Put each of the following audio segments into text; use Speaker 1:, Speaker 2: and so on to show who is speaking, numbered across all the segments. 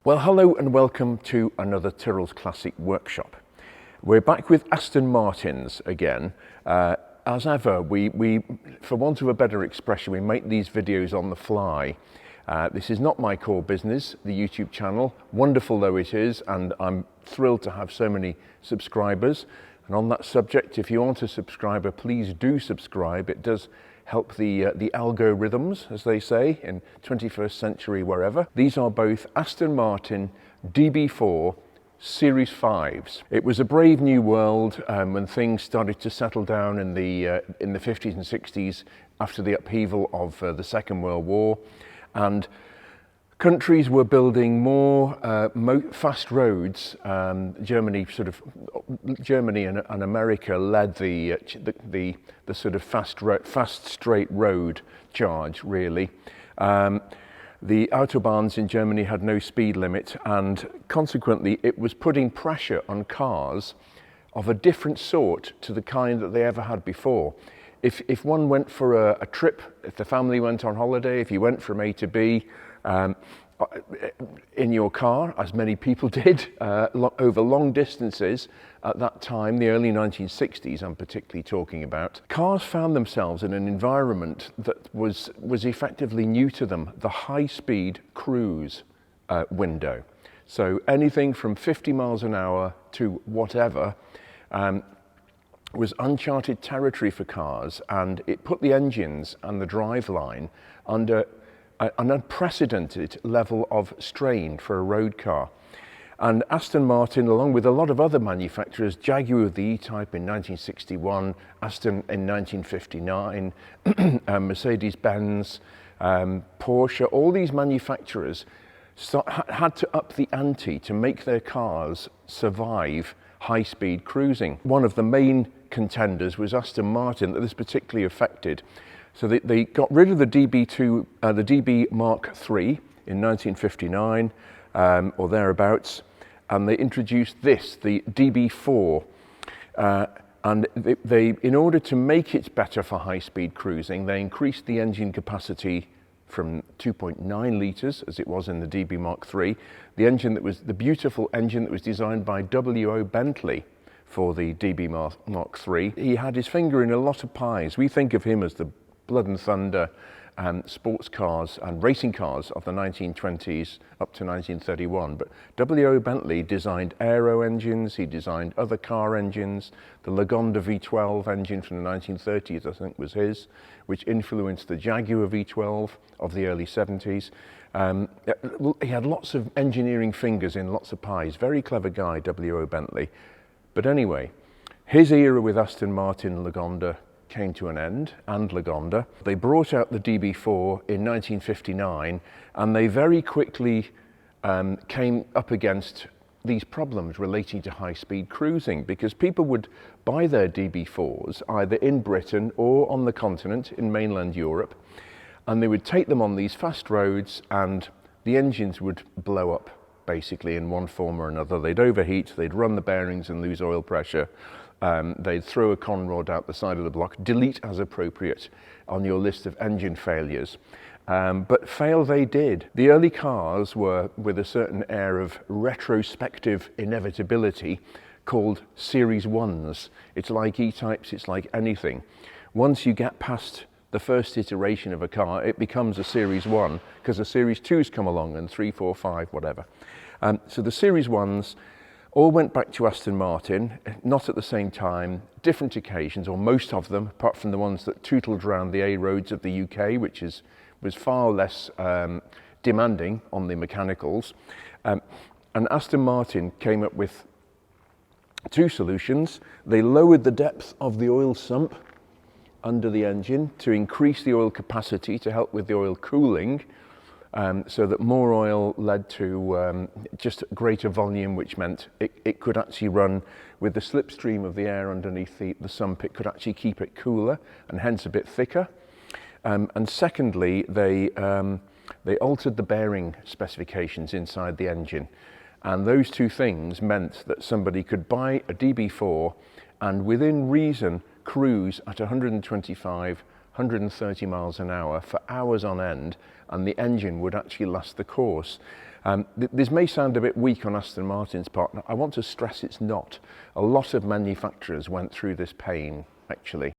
Speaker 1: Well, hello and welcome to another Tyrrell's Classic Workshop. We're back with Aston Martins again. As ever, we, for want of a better expression, we make these videos on the fly. This is not my core business, the YouTube channel, wonderful though it is, and I'm thrilled to have so many subscribers. And on that subject, if you aren't a subscriber, please do subscribe. It does help the algorithms, as they say, in 21st century wherever. These are both Aston Martin DB4 Series 5s. It was a brave new world when things started to settle down in the 50s and 60s after the upheaval of the Second World War, and countries were building more fast roads. Germany and America led the sort of fast straight road charge, really. The Autobahns in Germany had no speed limit, and consequently it was putting pressure on cars of a different sort to the kind that they ever had before. If one went for a trip, if the family went on holiday, if you went from A to B, in your car, as many people did, over long distances at that time, the early 1960s I'm particularly talking about, cars found themselves in an environment that was effectively new to them, the high-speed cruise window. So anything from 50 miles an hour to whatever was uncharted territory for cars, and it put the engines and the driveline under an unprecedented level of strain for a road car. And Aston Martin, along with a lot of other manufacturers, Jaguar with the E-Type in 1961, Aston in 1959, Mercedes-Benz, Porsche, all these manufacturers had to up the ante to make their cars survive high-speed cruising. One of the main contenders was Aston Martin that this particularly affected. So they got rid of the DB2, the DB Mark III in 1959 or thereabouts, and they introduced this, the DB4. And they, in order to make it better for high-speed cruising, they increased the engine capacity from 2.9 litres, as it was in the DB Mark III. The engine that was the beautiful engine that was designed by W.O. Bentley for the DB Mark III. He had his finger in a lot of pies. We think of him as the blood and thunder sports cars and racing cars of the 1920s up to 1931. But W.O. Bentley designed aero engines, he designed other car engines. The Lagonda V12 engine from the 1930s, I think, was his, which influenced the Jaguar V12 of the early 70s. He had lots of engineering fingers in lots of pies. Very clever guy, W.O. Bentley. But anyway, his era with Aston Martin Lagonda came to an end, and Lagonda. They brought out the DB4 in 1959, and they very quickly came up against these problems relating to high-speed cruising, because people would buy their DB4s either in Britain or on the continent in mainland Europe, and they would take them on these fast roads, and the engines would blow up basically in one form or another. They'd overheat, they'd run the bearings and lose oil pressure. They'd throw a con rod out the side of the block, delete as appropriate on your list of engine failures. But fail they did. The early cars were with a certain air of retrospective inevitability called Series 1s. It's like E-Types, it's like anything. Once you get past the first iteration of a car, it becomes a Series 1, because the Series 2s come along, and 3, 4, 5, whatever. So the Series 1s all went back to Aston Martin, not at the same time, different occasions, or most of them, apart from the ones that tootled around the A roads of the UK, which was far less demanding on the mechanicals. And Aston Martin came up with two solutions. They lowered the depth of the oil sump under the engine to increase the oil capacity to help with the oil cooling, so that more oil led to just greater volume, which meant it could actually run with the slipstream of the air underneath the sump. It could actually keep it cooler and hence a bit thicker. And secondly, they altered the bearing specifications inside the engine. And those two things meant that somebody could buy a DB4 and within reason cruise at 125, 130 miles an hour for hours on end, and the engine would actually last the course. This may sound a bit weak on Aston Martin's part. I want to stress it's not. A lot of manufacturers went through this pain, actually.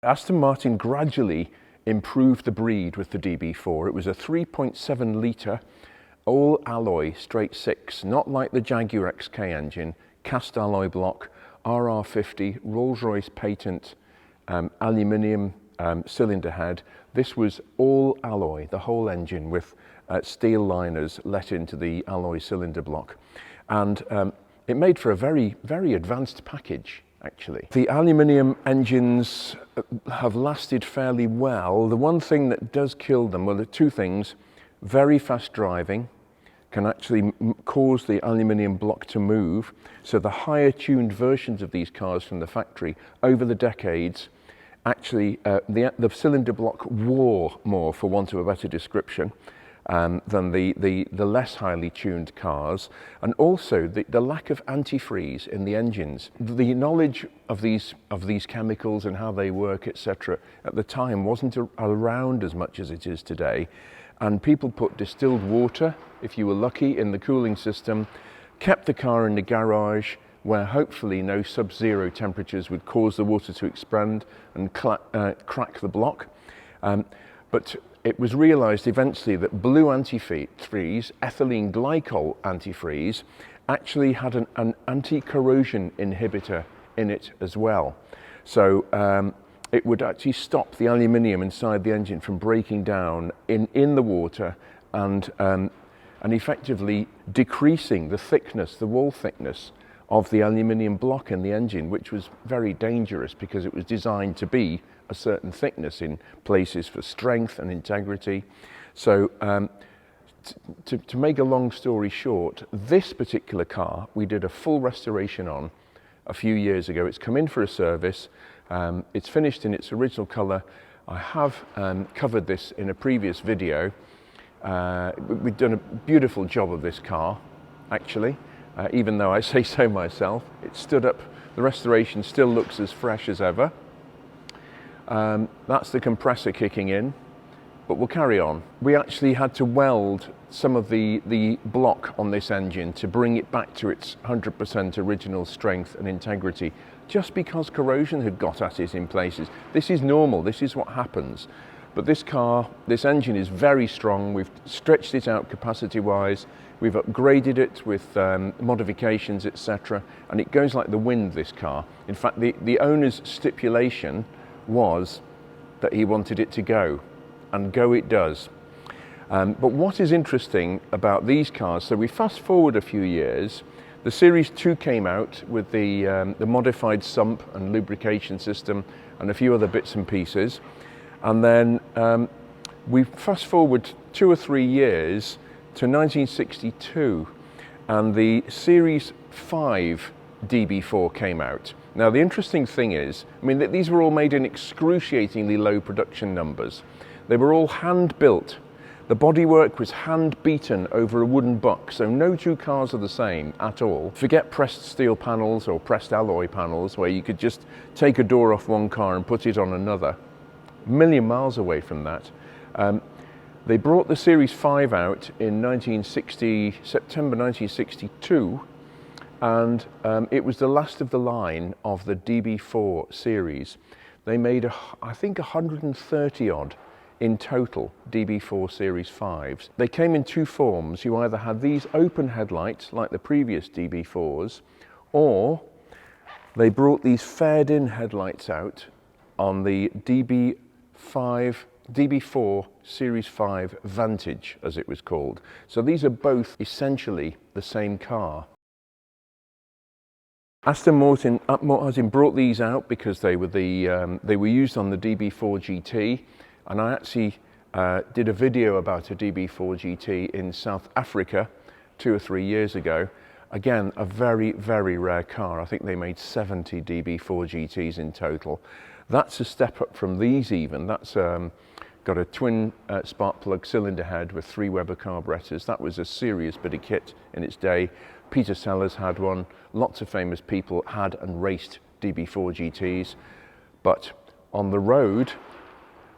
Speaker 1: Aston Martin gradually improved the breed with the DB4. It was a 3.7 litre all alloy straight six, not like the Jaguar XK engine, cast alloy block, RR50, Rolls-Royce patent, aluminium cylinder head. This was all alloy, the whole engine, with steel liners let into the alloy cylinder block. And it made for a very, very advanced package, actually. The aluminium engines have lasted fairly well. The one thing that does kill them, well, there are two things. Very fast driving can actually cause the aluminium block to move. So the higher tuned versions of these cars from the factory over the decades, actually the cylinder block wore more, for want of a better description, than the less highly tuned cars. And also the lack of antifreeze in the engines. The knowledge of these chemicals and how they work, etc., at the time wasn't around as much as it is today. And people put distilled water, if you were lucky, in the cooling system, kept the car in the garage where hopefully no sub-zero temperatures would cause the water to expand and crack the block. But it was realised eventually that blue antifreeze, ethylene glycol antifreeze, actually had an anti-corrosion inhibitor in it as well. So it would actually stop the aluminium inside the engine from breaking down in the water and effectively decreasing the thickness, the wall thickness of the aluminium block in the engine, which was very dangerous because it was designed to be a certain thickness in places for strength and integrity. So to make a long story short, this particular car we did a full restoration on a few years ago. It's come in for a service. It's finished in its original colour. I have covered this in a previous video. We've done a beautiful job of this car, actually, even though I say so myself. It stood up, the restoration still looks as fresh as ever. That's the compressor kicking in, but we'll carry on. We actually had to weld some of the block on this engine to bring it back to its 100% original strength and integrity, just because corrosion had got at it in places. This is normal, this is what happens. But this car, this engine is very strong. We've stretched it out capacity-wise. We've upgraded it with modifications, etc. And it goes like the wind, this car. In fact, the owner's stipulation was that he wanted it to go, and go it does. But what is interesting about these cars, so we fast forward a few years, the Series 2 came out with the modified sump and lubrication system and a few other bits and pieces. And then we fast forward 2 or 3 years to 1962, and the Series 5 DB4 came out. Now the interesting thing is, I mean, these were all made in excruciatingly low production numbers. They were all hand built. The bodywork was hand beaten over a wooden buck, so no two cars are the same at all. Forget pressed steel panels or pressed alloy panels where you could just take a door off one car and put it on another. A million miles away from that. They brought the Series 5 out in September 1962, and it was the last of the line of the DB4 series. They made, I think, 130 odd in total DB4 Series 5s. They came in two forms. You either had these open headlights like the previous DB4s, or they brought these faired-in headlights out on the DB4 Series 5 Vantage, as it was called. So these are both essentially the same car. Aston Martin brought these out because they were used on the DB4 GT, and I actually did a video about a DB4 GT in South Africa 2 or 3 years ago. Again, a very, very rare car. I think they made 70 DB4 GTs in total. That's a step up from these even. That's got a twin spark plug cylinder head with 3 Weber carburetors. That was a serious bit of kit in its day. Peter Sellers had one. Lots of famous people had and raced DB4 GTs. But on the road,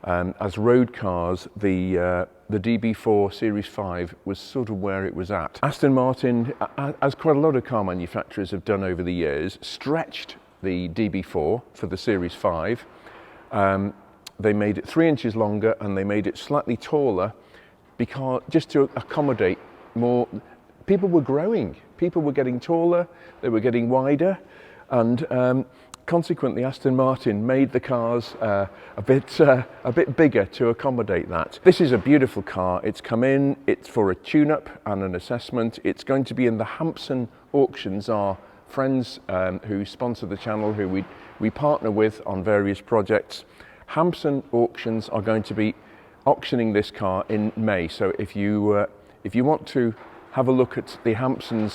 Speaker 1: As road cars, the DB4 Series 5 was sort of where it was at. Aston Martin, as quite a lot of car manufacturers have done over the years, stretched the DB4 for the Series 5. They made it 3 inches longer and they made it slightly taller because just to accommodate more. People were growing, people were getting taller, they were getting wider, and consequently Aston Martin made the cars a bit bigger to accommodate that. This is a beautiful car. It's come in, it's for a tune-up and an assessment. It's going to be in the Hampson auctions. Our friends who sponsor the channel, who we partner with on various projects. Hampson auctions are going to be auctioning this car in May. So if you want to have a look at the Hampson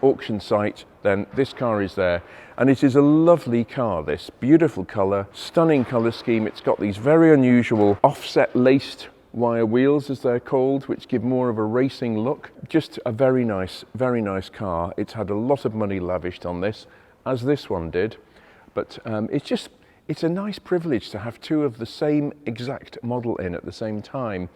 Speaker 1: auction site, then this car is there. And it is a lovely car, this beautiful colour, stunning colour scheme. It's got these very unusual offset laced wire wheels, as they're called, which give more of a racing look. Just a very nice car. It's had a lot of money lavished on this, as this one did. But it's a nice privilege to have two of the same exact model in at the same time.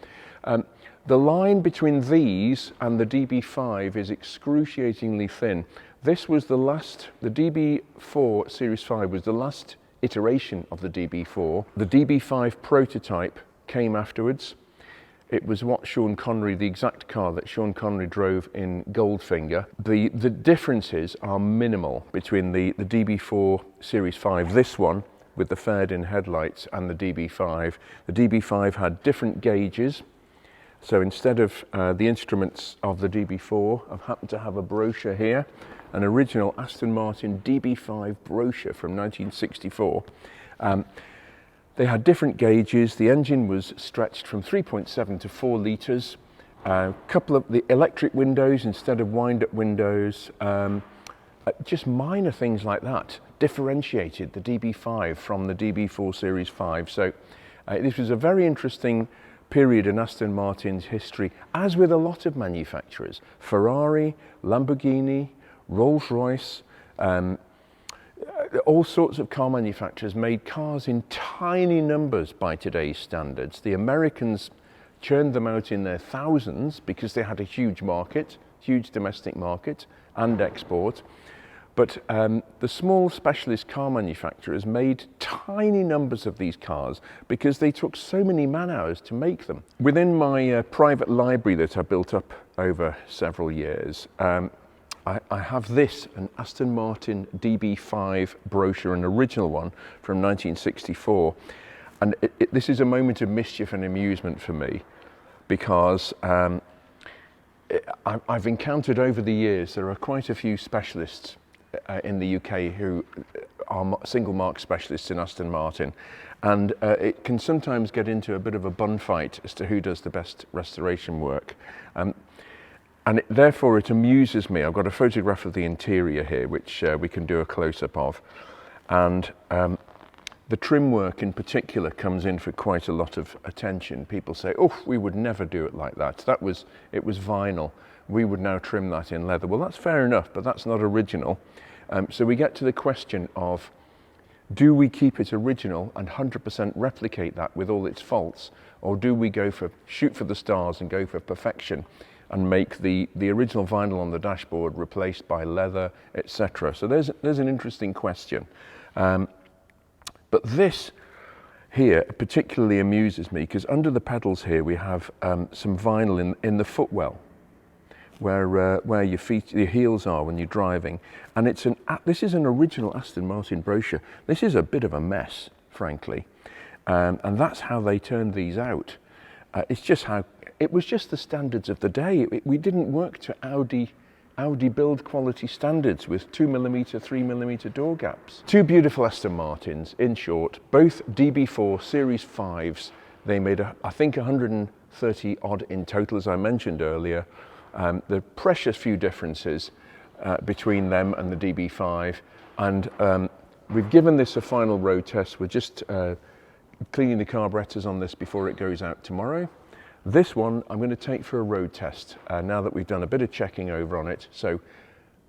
Speaker 1: The line between these and the DB5 is excruciatingly thin. This was the DB4 Series 5 was the last iteration of the DB4. The DB5 prototype came afterwards. It was what Sean Connery, the exact car that Sean Connery drove in Goldfinger. The differences are minimal between the DB4 Series 5, this one, with the faired-in headlights, and the DB5. The DB5 had different gauges. So instead of the instruments of the DB4, I've happened to have a brochure here, an original Aston Martin DB5 brochure from 1964. They had different gauges. The engine was stretched from 3.7 to 4 litres. A couple of the electric windows instead of wind-up windows. Just minor things like that differentiated the DB5 from the DB4 Series 5. So this was a very interesting period in Aston Martin's history, as with a lot of manufacturers. Ferrari, Lamborghini, Rolls-Royce, all sorts of car manufacturers made cars in tiny numbers by today's standards. The Americans churned them out in their thousands because they had a huge market, huge domestic market and export. But the small specialist car manufacturers made tiny numbers of these cars because they took so many man-hours to make them. Within my private library that I built up over several years, I have this, an Aston Martin DB5 brochure, an original one from 1964. And this is a moment of mischief and amusement for me because I've encountered over the years, there are quite a few specialists in the UK who are single mark specialists in Aston Martin, and it can sometimes get into a bit of a bun fight as to who does the best restoration work, and therefore it amuses me. I've got a photograph of the interior here which we can do a close-up of, and the trim work in particular comes in for quite a lot of attention. People say, oh, we would never do it like that. It was vinyl. We would now trim that in leather. Well, that's fair enough, but that's not original. So we get to the question of, do we keep it original and 100% replicate that with all its faults? Or do we shoot for the stars and go for perfection and make the original vinyl on the dashboard replaced by leather, etc.? So there's an interesting question. But this here particularly amuses me because under the pedals here we have some vinyl in the footwell, where your heels are when you're driving, and this is an original Aston Martin brochure. This is a bit of a mess, frankly, and that's how they turned these out. It was just the standards of the day. We didn't work to Audi build quality standards with 2mm, 3mm door gaps. Two beautiful Aston Martins, in short, both DB4 Series 5s. They made, I think, 130 odd in total, as I mentioned earlier. There are precious few differences between them and the DB5, and we've given this a final road test. We're just cleaning the carburetors on this before it goes out tomorrow. This one I'm going to take for a road test now that we've done a bit of checking over on it. So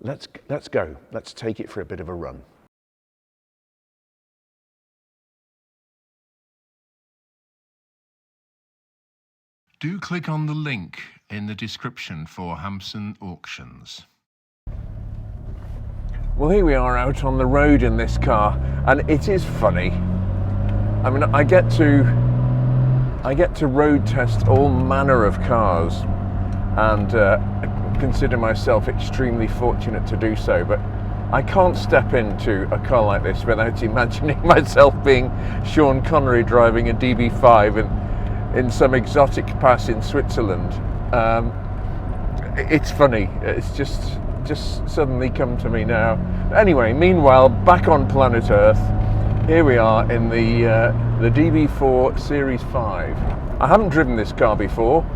Speaker 1: let's go. Let's take it for a bit of a run. Do click on the link in the description for Hampson Auctions. Well, here we are out on the road in this car, and it is funny. I mean, I get to road test all manner of cars, and I consider myself extremely fortunate to do so, but I can't step into a car like this without imagining myself being Sean Connery driving a DB5 in some exotic pass in Switzerland. It's funny. It's just suddenly come to me now. Anyway, meanwhile, back on planet Earth, here we are in the DB4 Series 5. I haven't driven this car before,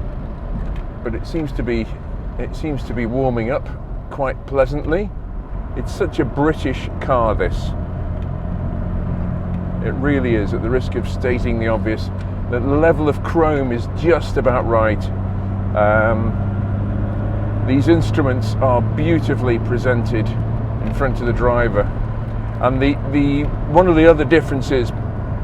Speaker 1: but it seems to be warming up quite pleasantly. It's such a British car, this. It really is, at the risk of stating the obvious. The level of chrome is just about right. These instruments are beautifully presented in front of the driver. And one of the other differences,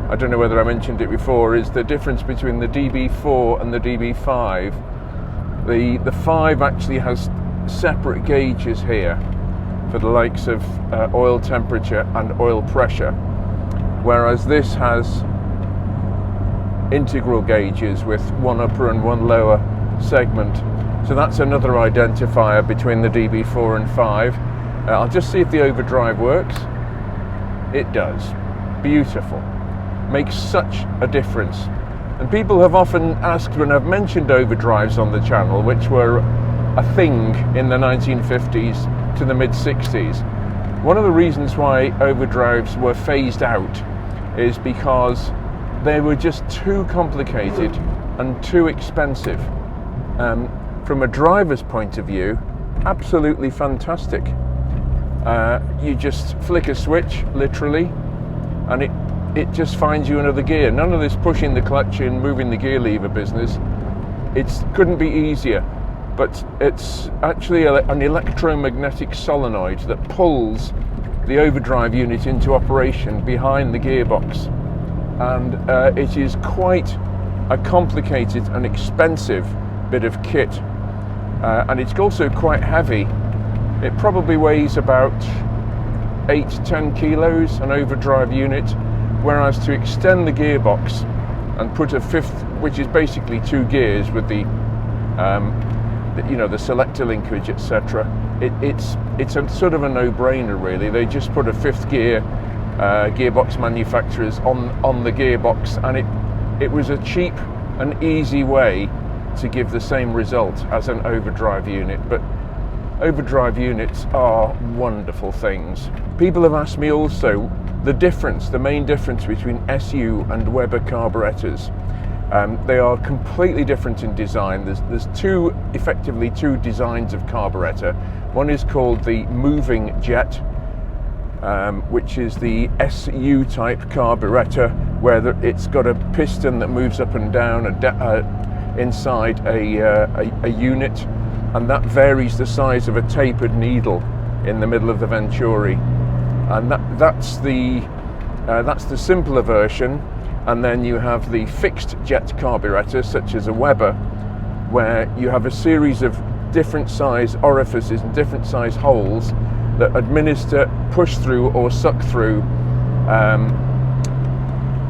Speaker 1: I don't know whether I mentioned it before, is the difference between the DB4 and the DB5. The 5 actually has separate gauges here for the likes of oil temperature and oil pressure, whereas this has integral gauges with one upper and one lower segment. So that's another identifier between the DB4 and 5. I'll just see if the overdrive works. It does. Beautiful. Makes such a difference. And people have often asked when I've mentioned overdrives on the channel, which were a thing in the 1950s to the mid-60s. One of the reasons why overdrives were phased out is because they were just too complicated and too expensive. From a driver's point of view, absolutely fantastic. You just flick a switch, literally, and it just finds you another gear. None of this pushing the clutch in, moving the gear lever business. It couldn't be easier, but it's actually an electromagnetic solenoid that pulls the overdrive unit into operation behind the gearbox. And it is quite a complicated and expensive bit of kit, and it's also quite heavy. It probably weighs about 8-10 kilos, an overdrive unit, whereas to extend the gearbox and put a fifth, which is basically 2 gears with the selector linkage, etc., it's a sort of a no-brainer, really. They just put a 5th gear gearbox manufacturers on the gearbox, and it was a cheap and easy way to give the same result as an overdrive unit. But overdrive units are wonderful things. People have asked me also the main difference between SU and Weber carburetors. They are completely different in design. There's effectively two designs of carburetor. One is called the moving jet, which is the SU type carburetor, where it's got a piston that moves up and down inside a unit, and that varies the size of a tapered needle in the middle of the venturi. And that's the simpler version. And then you have the fixed jet carburetor, such as a Weber, where you have a series of different size orifices and different size holes that push through or suck through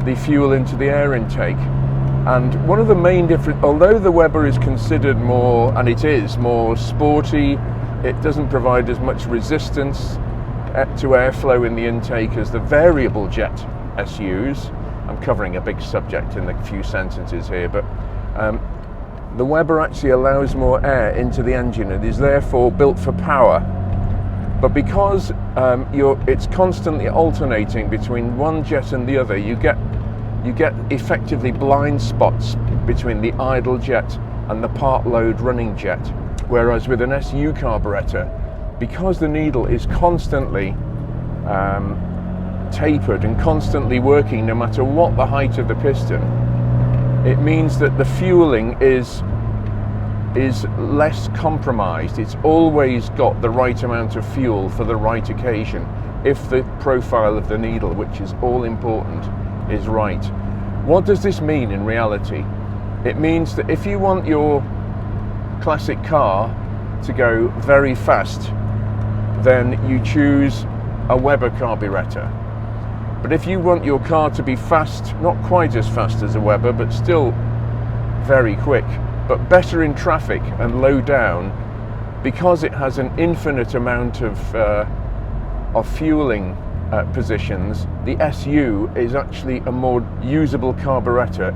Speaker 1: the fuel into the air intake. And one of the main difference, although the Weber is considered more, and it is more sporty, it doesn't provide as much resistance to airflow in the intake as the variable jet SUs. I'm covering a big subject in a few sentences here, but the Weber actually allows more air into the engine and is therefore built for power. But because it's constantly alternating between one jet and the other, you get effectively blind spots between the idle jet and the part load running jet. Whereas with an SU carburetor, because the needle is constantly tapered and constantly working no matter what the height of the piston, it means that the fueling is less compromised. It's always got the right amount of fuel for the right occasion if the profile of the needle, which is all important, is right. What does this mean in reality? It means that if you want your classic car to go very fast, then you choose a Weber carburetor. But if you want your car to be fast, not quite as fast as a Weber, but still very quick, but better in traffic and low down, because it has an infinite amount of fueling positions, the SU is actually a more usable carburetor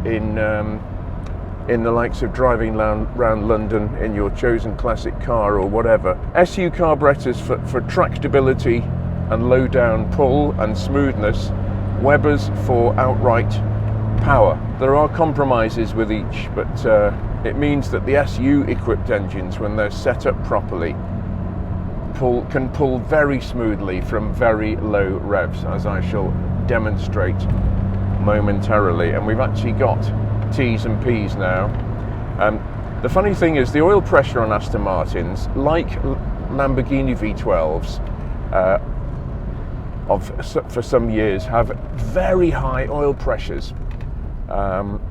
Speaker 1: in the likes of driving around London in your chosen classic car or whatever. SU carburetors for tractability and low down pull and smoothness, Webers for outright power. There are compromises with each, but it means that the SU equipped engines, when they're set up properly, can pull very smoothly from very low revs, as I shall demonstrate momentarily. And we've actually got T's and P's now. The funny thing is, the oil pressure on Aston Martins, like Lamborghini V12s, for some years, have very high oil pressures.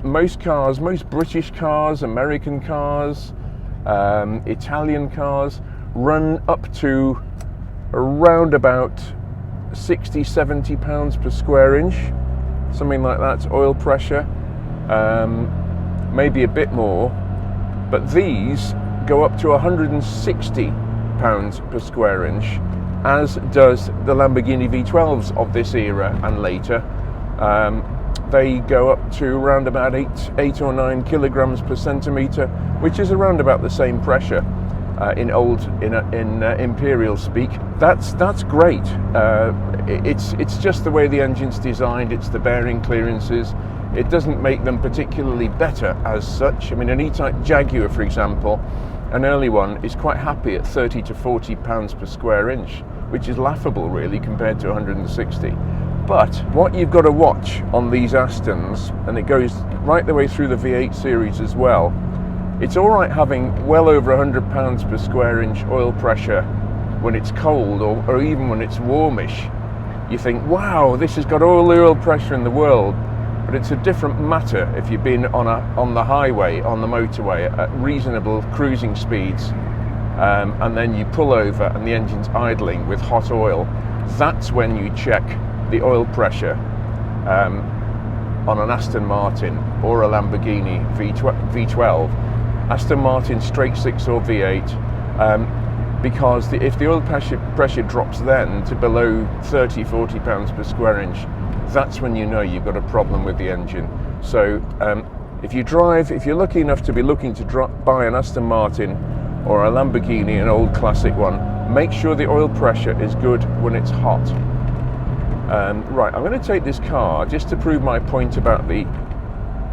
Speaker 1: Most cars, most British cars, American cars, Italian cars, run up to around about 60-70 pounds per square inch, something like that, oil pressure. Maybe a bit more, but these go up to 160 pounds per square inch, as does the Lamborghini V12s of this era and later. They go up to around about 8 or 9 kilograms per centimetre, which is around about the same pressure in imperial speak. That's great. It's just the way the engine's designed. It's the bearing clearances. It doesn't make them particularly better as such. I mean, an E-Type Jaguar, for example, an early one, is quite happy at 30 to 40 pounds per square inch, which is laughable really compared to 160. But what you've got to watch on these Astons, and it goes right the way through the V8 series as well, it's all right having well over 100 pounds per square inch oil pressure when it's cold, or even when it's warmish. You think, wow, this has got all the oil pressure in the world. But it's a different matter if you've been on the highway, on the motorway at reasonable cruising speeds, and then you pull over and the engine's idling with hot oil. That's when you check the oil pressure on an Aston Martin or a Lamborghini V12, Aston Martin straight 6 or V8, because if the oil pressure drops then to below 30-40 pounds per square inch, that's when you know you've got a problem with the engine. So if you're lucky enough to be looking to buy an Aston Martin or a Lamborghini, an old classic one, make sure the oil pressure is good when it's hot. Right, I'm going to take this car just to prove my point about the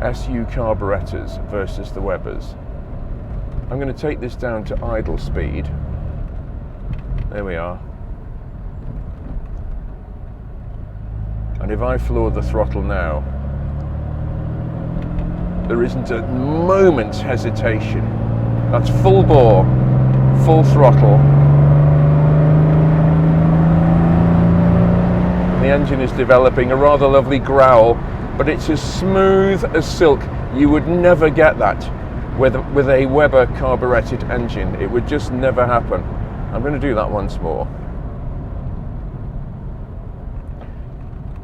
Speaker 1: SU carburetors versus the Webers. I'm going to take this down to idle speed. There we are. And if I floor the throttle now, there isn't a moment's hesitation. That's full bore, full throttle. The engine is developing a rather lovely growl, but it's as smooth as silk. You would never get that with a Weber carburetted engine. It would just never happen. I'm going to do that once more.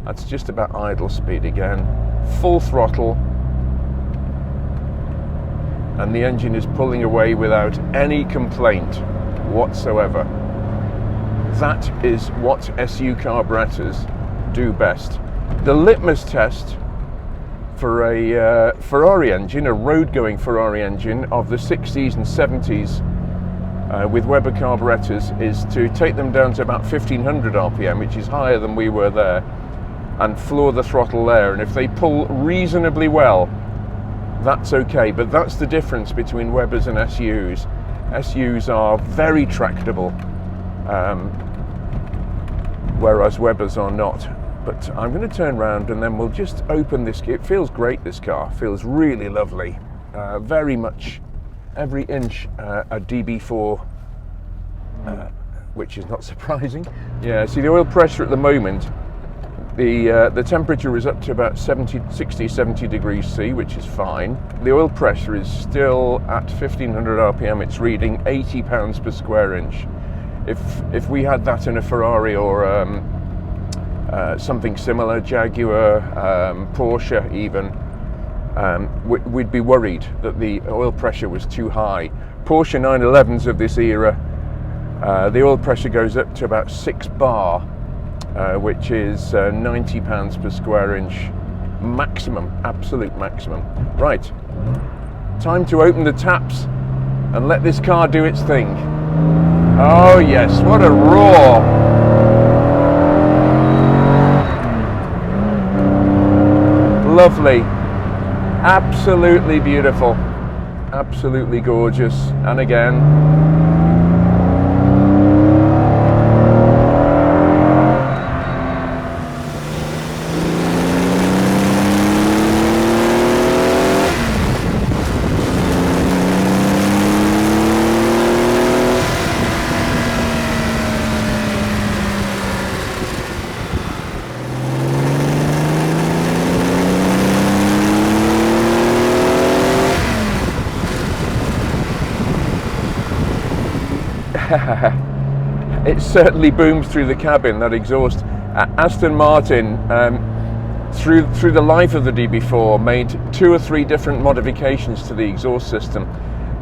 Speaker 1: That's just about idle speed again. Full throttle. And the engine is pulling away without any complaint whatsoever. That is what SU carburetors do best. The litmus test for a Ferrari engine, a road-going Ferrari engine of the 60s and 70s with Weber carburetors, is to take them down to about 1500 RPM, which is higher than we were there, and floor the throttle there. And if they pull reasonably well, that's okay. But that's the difference between Webers and SUs. SUs are very tractable, whereas Webers are not. But I'm going to turn around and then we'll just open this. It feels great, this car. Feels really lovely. Very much, every inch a DB4, which is not surprising. Yeah, see the oil pressure at the moment, The temperature is up to about 60, 70 degrees C, which is fine. The oil pressure is still at 1500 RPM. It's reading 80 pounds per square inch. If we had that in a Ferrari or something similar, Jaguar, Porsche even, we'd be worried that the oil pressure was too high. Porsche 911s of this era, the oil pressure goes up to about 6 bar, which is 90 pounds per square inch maximum, absolute maximum. Right, time to open the taps and let this car do its thing. Oh yes, what a roar! Lovely, absolutely beautiful, absolutely gorgeous, and again. It certainly booms through the cabin, that exhaust. Aston Martin, through the life of the DB4, made 2 or 3 different modifications to the exhaust system.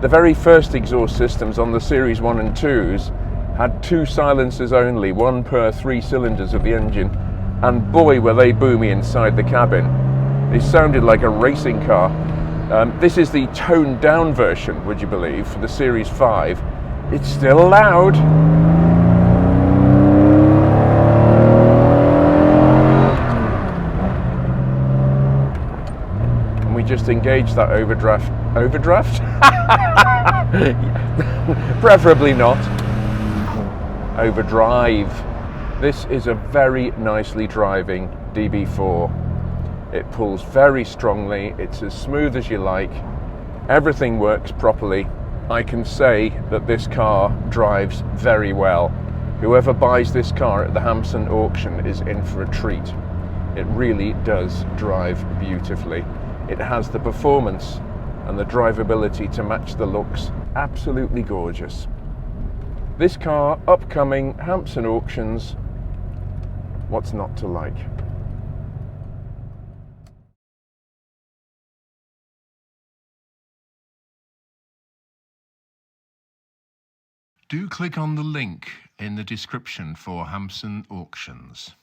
Speaker 1: The very first exhaust systems on the Series 1 and 2s had 2 silencers only, 1 per 3 cylinders of the engine, and boy were they boomy inside the cabin. They sounded like a racing car. This is the toned down version, would you believe, for the Series 5. It's still loud. And we just engaged that overdraft. Overdraft? Preferably not. Overdrive. This is a very nicely driving DB4. It pulls very strongly. It's as smooth as you like. Everything works properly. I can say that this car drives very well. Whoever buys this car at the Hampson auction is in for a treat. It really does drive beautifully. It has the performance and the drivability to match the looks. Absolutely gorgeous. This car, upcoming Hampson auctions. What's not to like? Do click on the link in the description for Hampson auctions.